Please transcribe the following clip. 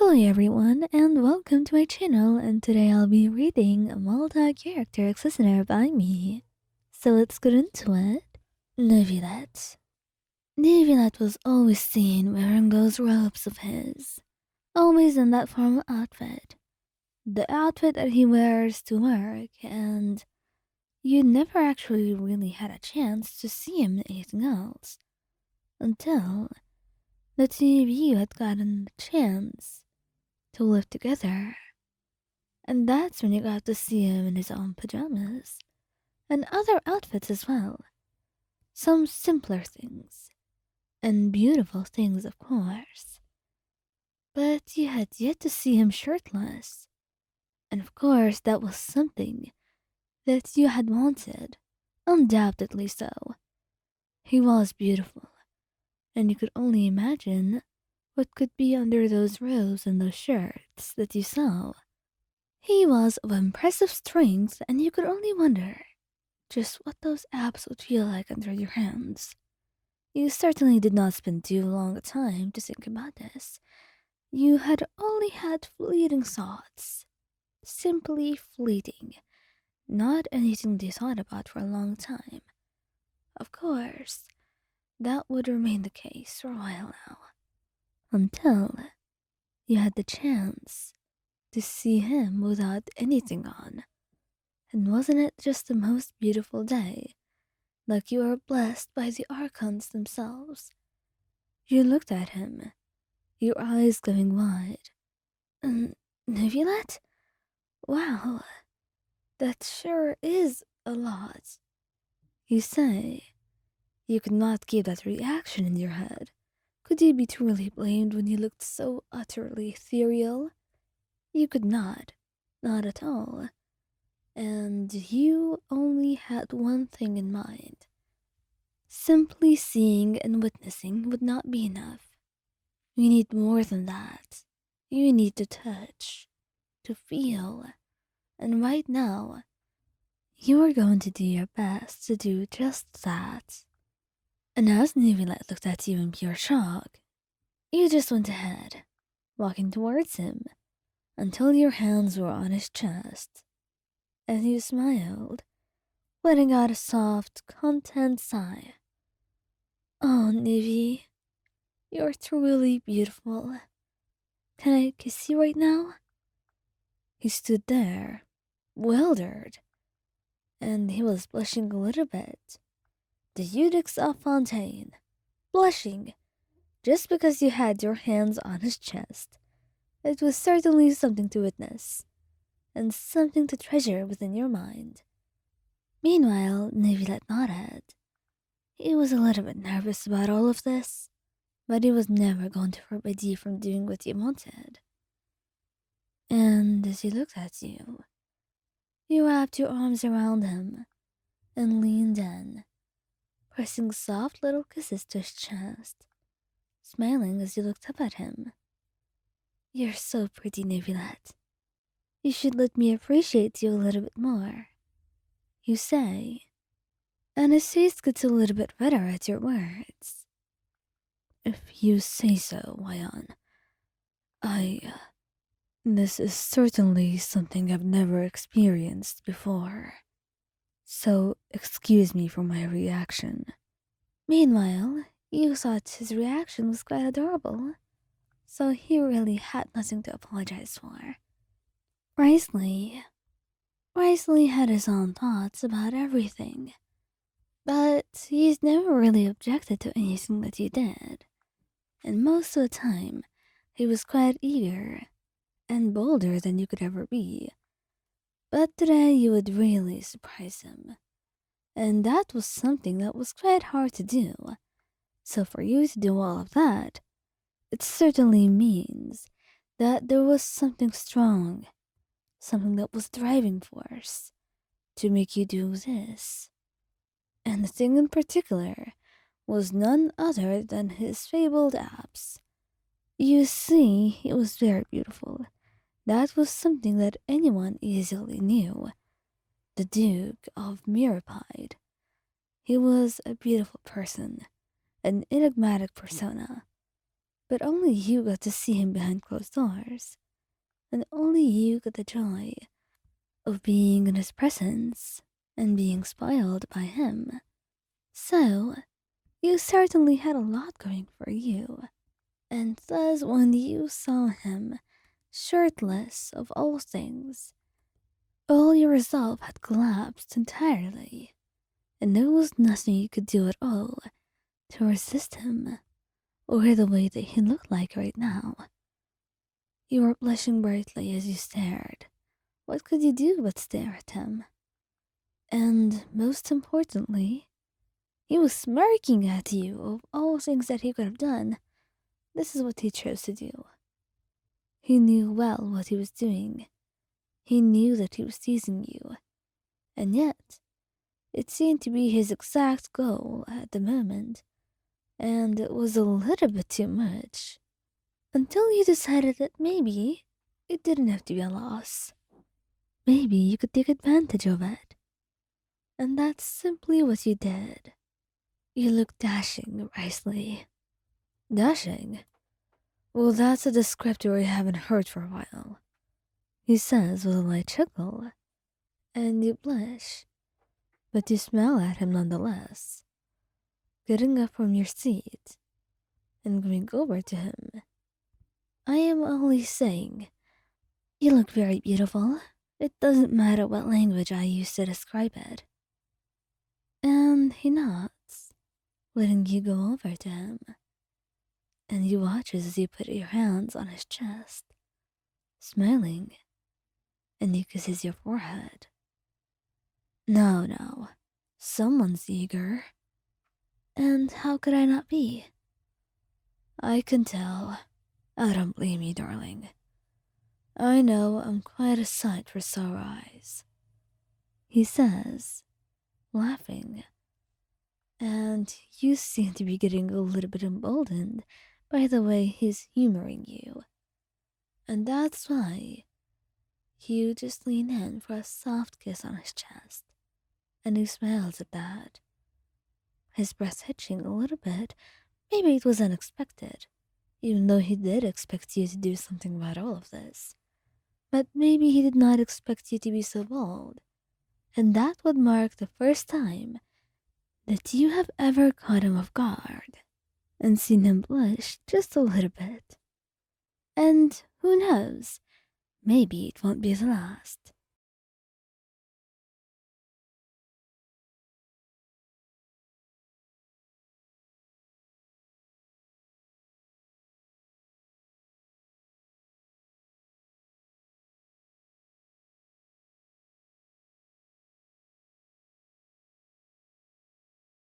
Hello everyone and welcome to my channel, and today I'll be reading a multi-character listener by me. So let's get into it. Neuvillette. Neuvillette was always seen wearing those robes of his. Always in that formal outfit. The outfit that he wears to work, and you never actually really had a chance to see him in anything else. Until the two of you had gotten the chance to live together. And that's when you got to see him in his own pajamas. And other outfits as well. Some simpler things. And beautiful things, of course. But you had yet to see him shirtless. And of course, that was something that you had wanted. Undoubtedly so. He was beautiful. And you could only imagine what could be under those robes and those shirts that you saw. He was of impressive strength, and you could only wonder just what those abs would feel like under your hands. You certainly did not spend too long a time to think about this. You had only had fleeting thoughts. Simply fleeting. Not anything they thought about for a long time. Of course, that would remain the case for a while now. Until you had the chance to see him without anything on. And wasn't it just the most beautiful day? Like you were blessed by the archons themselves. You looked at him, your eyes going wide. Neuvillette? Wow, that sure is a lot. You say, you could not keep that reaction in your head. Could you be truly blamed when you looked so utterly ethereal? You could not at all. And you only had one thing in mind. Simply seeing and witnessing would not be enough. You need more than that. You need to touch, to feel, and right now, you are going to do your best to do just that. And as Neuvillette looked at you in pure shock, you just went ahead, walking towards him, until your hands were on his chest. And you smiled, letting out a soft, content sigh. Oh, Nivi, you're truly beautiful. Can I kiss you right now? He stood there, bewildered, and he was blushing a little bit. The Eunuchs of Fontaine, blushing, just because you had your hands on his chest. It was certainly something to witness, and something to treasure within your mind. Meanwhile, Neuvillette nodded. He was a little bit nervous about all of this, but he was never going to forbid you from doing what you wanted. And as he looked at you, you wrapped your arms around him and leaned in, pressing soft little kisses to his chest, smiling as you looked up at him. You're so pretty, Neuvillette. You should let me appreciate you a little bit more, you say, and his face gets a little bit redder at your words. If you say so, Wyan. This is certainly something I've never experienced before. So excuse me for my reaction. Meanwhile, you thought his reaction was quite adorable, so he really had nothing to apologize for. Wriothesley had his own thoughts about everything, but he's never really objected to anything that you did. And most of the time, he was quite eager and bolder than you could ever be. But today you would really surprise him. And that was something that was quite hard to do. So for you to do all of that, it certainly means that there was something strong, something that was driving force to make you do this. And the thing in particular was none other than his fabled abs. You see, he was very beautiful. That was something that anyone easily knew. The Duke of Mirapide. He was a beautiful person, an enigmatic persona. But only you got to see him behind closed doors, and only you got the joy of being in his presence and being spoiled by him. So, you certainly had a lot going for you. And thus, when you saw him, shirtless of all things, all your resolve had collapsed entirely, and there was nothing you could do at all to resist him, or the way that he looked like right now. You were blushing brightly as you stared. What could you do but stare at him? And most importantly, he was smirking at you of all things that he could have done. This is what he chose to do. He knew well what he was doing. He knew that he was teasing you. And yet, it seemed to be his exact goal at the moment. And it was a little bit too much. Until you decided that maybe it didn't have to be a loss. Maybe you could take advantage of it. And that's simply what you did. You look dashing, Wriothesley. Dashing? Well, that's a descriptor I haven't heard for a while, he says with a light chuckle. And you blush, but you smile at him nonetheless, getting up from your seat and going over to him. I am only saying, you look very beautiful. It doesn't matter what language I use to describe it. And he nods, letting you go over to him. And he watches as you put your hands on his chest, smiling, and he kisses your forehead. No, someone's eager. And how could I not be? I can tell. I don't blame you, darling. I know I'm quite a sight for sore eyes, he says, laughing. And you seem to be getting a little bit emboldened by the way he's humoring you. And that's why you just lean in for a soft kiss on his chest, and he smiles at that, his breath hitching a little bit. Maybe it was unexpected, even though he did expect you to do something about all of this. But maybe he did not expect you to be so bold, and that would mark the first time that you have ever caught him off guard and seen him blush just a little bit. And who knows, maybe it won't be the last.